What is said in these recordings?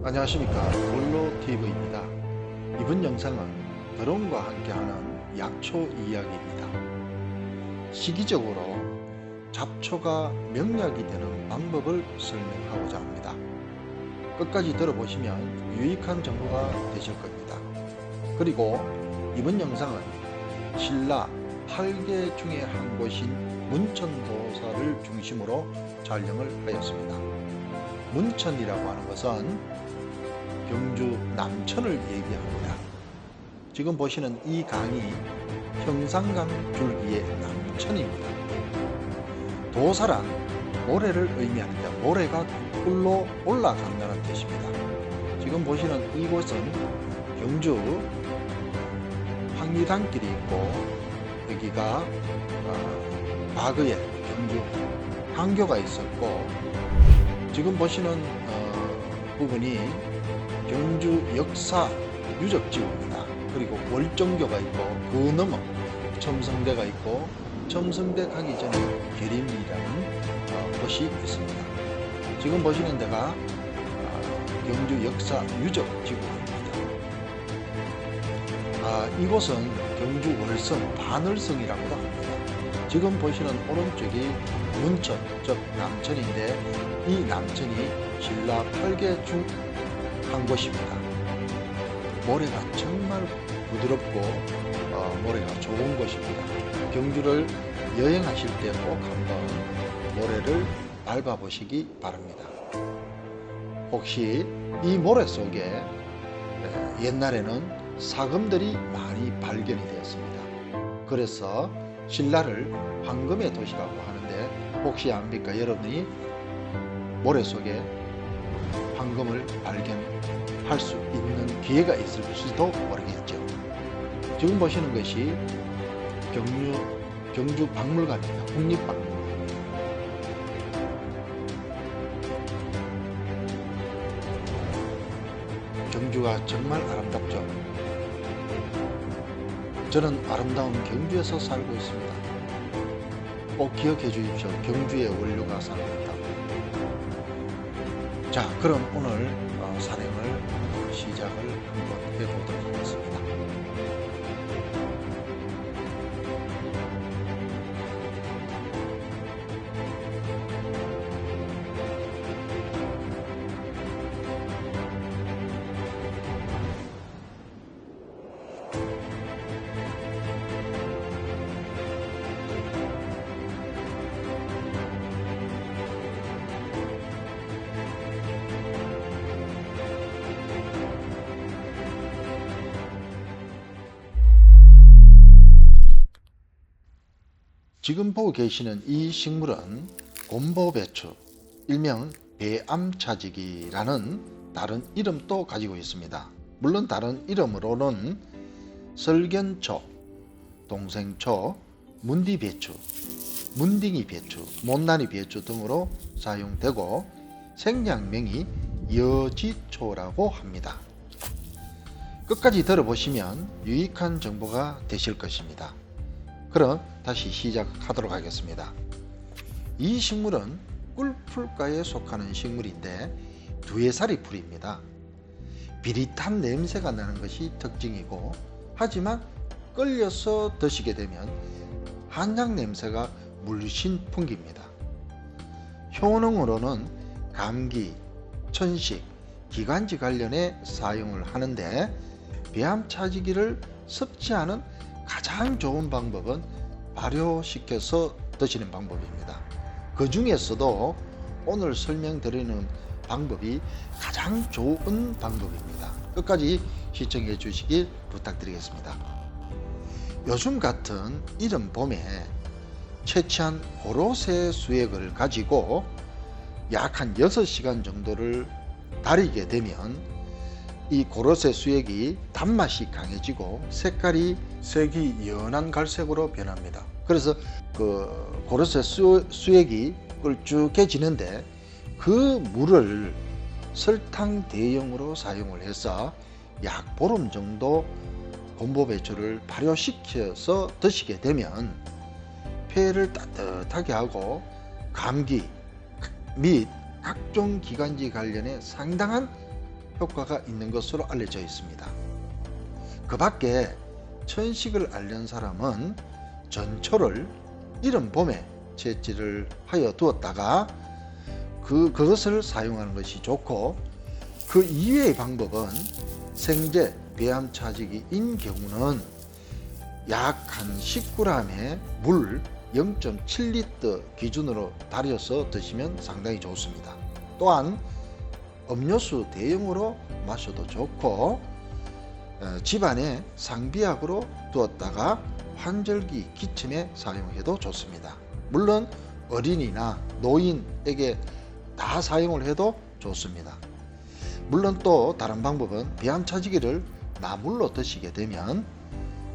안녕하십니까, 볼로TV입니다. 이번 영상은 드론과 함께하는 약초 이야기입니다. 시기적으로 잡초가 명약이 되는 방법을 설명하고자 합니다. 끝까지 들어보시면 유익한 정보가 되실 겁니다. 그리고 이번 영상은 신라 8개 중에 한 곳인 문천도사를 중심으로 촬영을 하였습니다. 문천이라고 하는 것은 경주 남천을 얘기합니다. 지금 보시는 이 강이 형산강 줄기의 남천입니다. 도사란 모래를 의미하는데 모래가 꿀로 올라간다는 뜻입니다. 지금 보시는 이곳은 경주 황리단길이 있고 여기가 과거에 경주 황교가 있었고 지금 보시는 부분이 경주 역사 유적지구입니다. 그리고 월정교가 있고 그 너머 첨성대가 있고 첨성대 가기 전에 계림이라는 곳이 있습니다. 지금 보시는 데가 경주 역사 유적지구입니다. 이곳은 경주 월성 반월성이라고도 합니다. 지금 보시는 오른쪽이 문천, 즉 남천인데 이 남천이 신라 8개 중 한 곳입니다. 모래가 정말 부드럽고 모래가 좋은 곳입니다. 경주를 여행하실 때 꼭 한번 모래를 밟아보시기 바랍니다. 혹시 이 모래 속에 옛날에는 사금들이 많이 발견이 되었습니다. 그래서 신라를 황금의 도시라고 하는데 혹시 압니까? 여러분이 모래 속에 황금을 발견할 수 있는 기회가 있을지도 모르겠죠. 지금 보시는 것이 경주 박물관입니다. 국립박물관. 경주가 정말 아름답죠. 저는 아름다운 경주에서 살고 있습니다. 꼭 기억해 주십시오. 경주의 원료가 살아있다. 자, 그럼 오늘 산행을 시작을 한번 해보도록 하겠습니다. 지금 보고 계시는 이 식물은 곰보배추, 일명 배암차지기라는 다른 이름도 가지고 있습니다. 물론 다른 이름으로는 설견초, 동생초, 문디배추, 문딩이배추, 못난이배추 등으로 사용되고 생략명이 여지초라고 합니다. 끝까지 들어보시면 유익한 정보가 되실 것입니다. 그럼 다시 시작하도록 하겠습니다. 이 식물은 꿀풀과에 속하는 식물인데 두해살이 풀입니다. 비릿한 냄새가 나는 것이 특징이고 하지만 끓여서 드시게 되면 한약 냄새가 물씬 풍깁니다. 효능으로는 감기, 천식, 기관지 관련에 사용을 하는데 배암차지기를 섭취하는 가장 좋은 방법은 발효시켜서 드시는 방법입니다. 그 중에서도 오늘 설명드리는 방법이 가장 좋은 방법입니다. 끝까지 시청해 주시길 부탁드리겠습니다. 요즘 같은 이른 봄에 채취한 고로쇠 수액을 가지고 약 한 6시간 정도를 달이게 되면 이 고로쇠 수액이 단맛이 강해지고 색이 연한 갈색으로 변합니다. 그래서 그 고로쇠 수액이 걸쭉해지는데 그 물을 설탕 대용으로 사용을 해서 약 보름 정도 곰보배추를 발효시켜서 드시게 되면 폐를 따뜻하게 하고 감기 및 각종 기관지 관련에 상당한 효과가 있는 것으로 알려져 있습니다. 그 밖에 천식을 앓는 사람은 전초를 이른 봄에 채취를 하여 두었다가 그것을 사용하는 것이 좋고, 그 이외의 방법은 생제 배암차지기인 경우는 약 한 10g에 물 0.7리터 기준으로 달여서 드시면 상당히 좋습니다. 또한 음료수 대용으로 마셔도 좋고, 집안에 상비약으로 두었다가 환절기 기침에 사용해도 좋습니다. 물론 어린이나 노인에게 다 사용을 해도 좋습니다. 물론 또 다른 방법은 배암차지기를 나물로 드시게 되면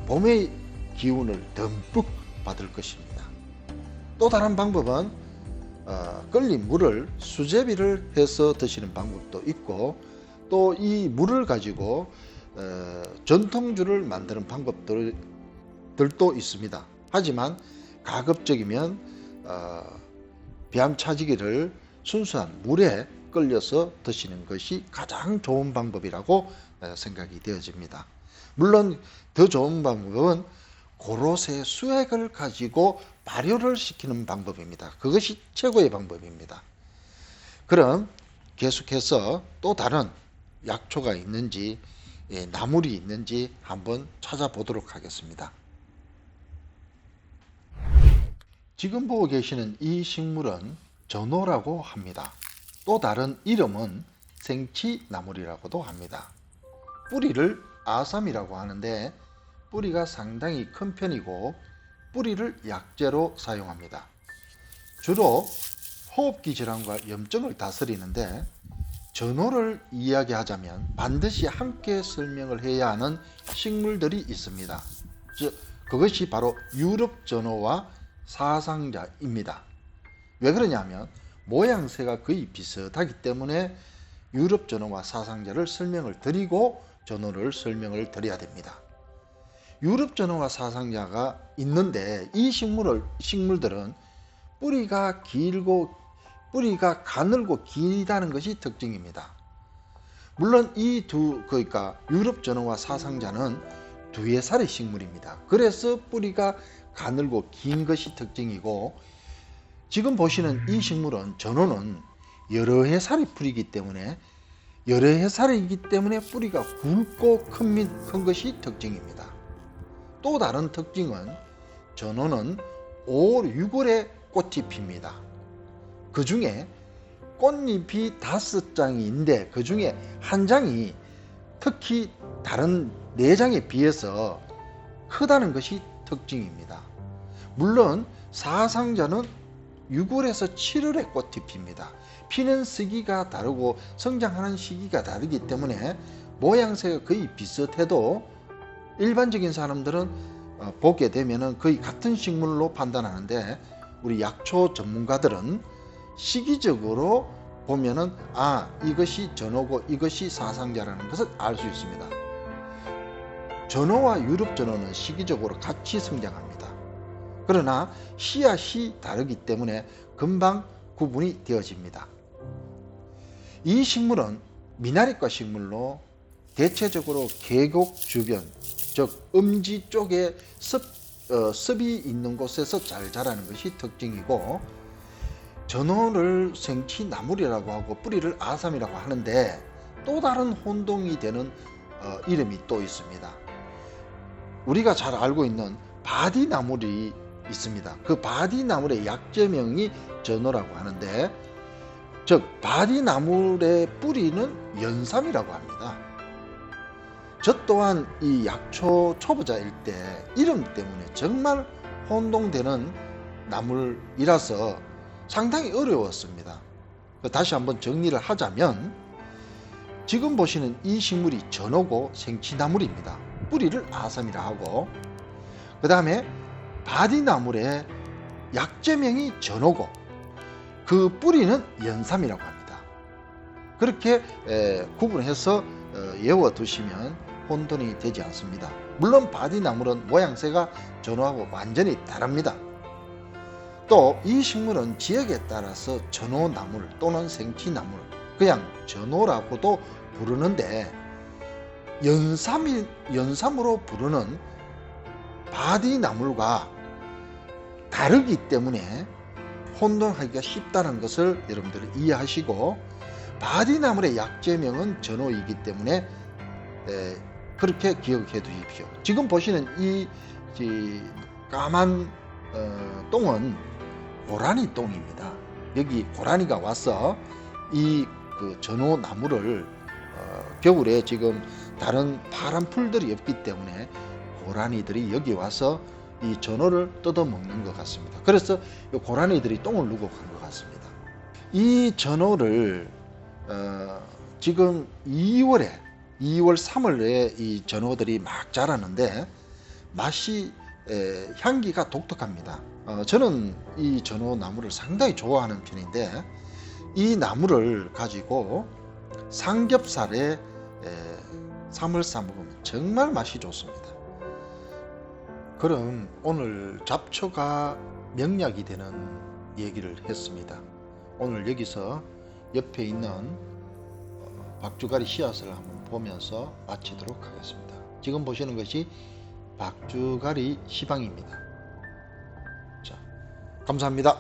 봄의 기운을 듬뿍 받을 것입니다. 또 다른 방법은 끓인 물을 수제비를 해서 드시는 방법도 있고, 또 이 물을 가지고 전통주를 만드는 방법들도 있습니다. 하지만 가급적이면 배암차지기를 순수한 물에 끓여서 드시는 것이 가장 좋은 방법이라고 생각이 되어집니다. 물론 더 좋은 방법은 고로쇠 수액을 가지고 발효를 시키는 방법입니다. 그것이 최고의 방법입니다. 그럼 계속해서 또 다른 약초가 있는지, 나물이 있는지 한번 찾아보도록 하겠습니다. 지금 보고 계시는 이 식물은 전어라고 합니다. 또 다른 이름은 생치나물이라고도 합니다. 뿌리를 아삼이라고 하는데 뿌리가 상당히 큰 편이고 뿌리를 약재로 사용합니다. 주로 호흡기 질환과 염증을 다스리는데, 전어를 이야기하자면 반드시 함께 설명을 해야 하는 식물들이 있습니다. 즉 그것이 바로 유럽 전어와 사상자입니다. 왜 그러냐면 모양새가 거의 비슷하기 때문에 유럽 전어와 사상자를 설명을 드리고 전어를 설명을 드려야 됩니다. 유럽 전어와 사상자가 있는데 이 식물들은 뿌리가 길고 뿌리가 가늘고 길다는 것이 특징입니다. 물론 그러니까 유럽 전어와 사상자는 두해살의 식물입니다. 그래서 뿌리가 가늘고 긴 것이 특징이고, 지금 보시는 이 식물은 전어는 여러 해살이 뿌리이기 때문에 뿌리가 굵고 큰 것이 특징입니다. 또 다른 특징은 전어는 5월, 6월에 꽃이 핍니다. 그 중에 꽃잎이 5장인데 그 중에 한 장이 특히 다른 4장에 비해서 크다는 것이 특징입니다. 물론 사상자는 6월에서 7월에 꽃이 핍니다. 피는 시기가 다르고 성장하는 시기가 다르기 때문에 모양새가 거의 비슷해도 일반적인 사람들은 보게 되면 거의 같은 식물로 판단하는데, 우리 약초 전문가들은 시기적으로 보면은 이것이 전어고 이것이 사상자라는 것을 알 수 있습니다. 전어와 유럽 전어는 시기적으로 같이 성장합니다. 그러나 씨앗이 다르기 때문에 금방 구분이 되어집니다. 이 식물은 미나리과 식물로 대체적으로 계곡 주변, 즉 음지 쪽에 습이 있는 곳에서 잘 자라는 것이 특징이고, 전어를 생치나물이라고 하고 뿌리를 아삼이라고 하는데 또 다른 혼동이 되는 이름이 또 있습니다. 우리가 잘 알고 있는 바디나물이 있습니다. 그 바디나물의 약재명이 전어라고 하는데, 즉 바디나물의 뿌리는 연삼이라고 합니다. 저 또한 이 약초 초보자일 때 이름 때문에 정말 혼동되는 나물이라서 상당히 어려웠습니다. 다시 한번 정리를 하자면, 지금 보시는 이 식물이 전어고 생치나물입니다. 뿌리를 아삼이라 하고, 그 다음에 바디나물의 약재명이 전어고 그 뿌리는 연삼이라고 합니다. 그렇게 구분해서 외워두시면 혼돈이 되지 않습니다. 물론 바디나물은 모양새가 전어하고 완전히 다릅니다. 또 이 식물은 지역에 따라서 전어나물 또는 생치나물, 그냥 전어라고도 부르는데 연삼으로 부르는 바디나물과 다르기 때문에 혼동하기가 쉽다는 것을 여러분들이 이해하시고, 바디나물의 약재명은 전어이기 때문에 그렇게 기억해 두십시오. 지금 보시는 이 까만 똥은 고라니 똥입니다. 여기 고라니가 와서 이 전어나무를 겨울에 지금 다른 파란 풀들이 없기 때문에 고라니들이 여기 와서 이 전어를 뜯어 먹는 것 같습니다. 그래서 이 고라니들이 똥을 누고 간 것 같습니다. 이 전어를 지금 2월 3월에 이 전어들이 막 자라는데 맛이 향기가 독특합니다. 저는 이 전어 나무를 상당히 좋아하는 편인데, 이 나무를 가지고 삼겹살에 쌈을 싸 먹으면 정말 맛이 좋습니다. 그럼 오늘 잡초가 명약이 되는 얘기를 했습니다. 오늘 여기서 옆에 있는 박주가리 씨앗을 한번 보면서 마치도록 하겠습니다. 지금 보시는 것이 박주가리 시방입니다. 자, 감사합니다.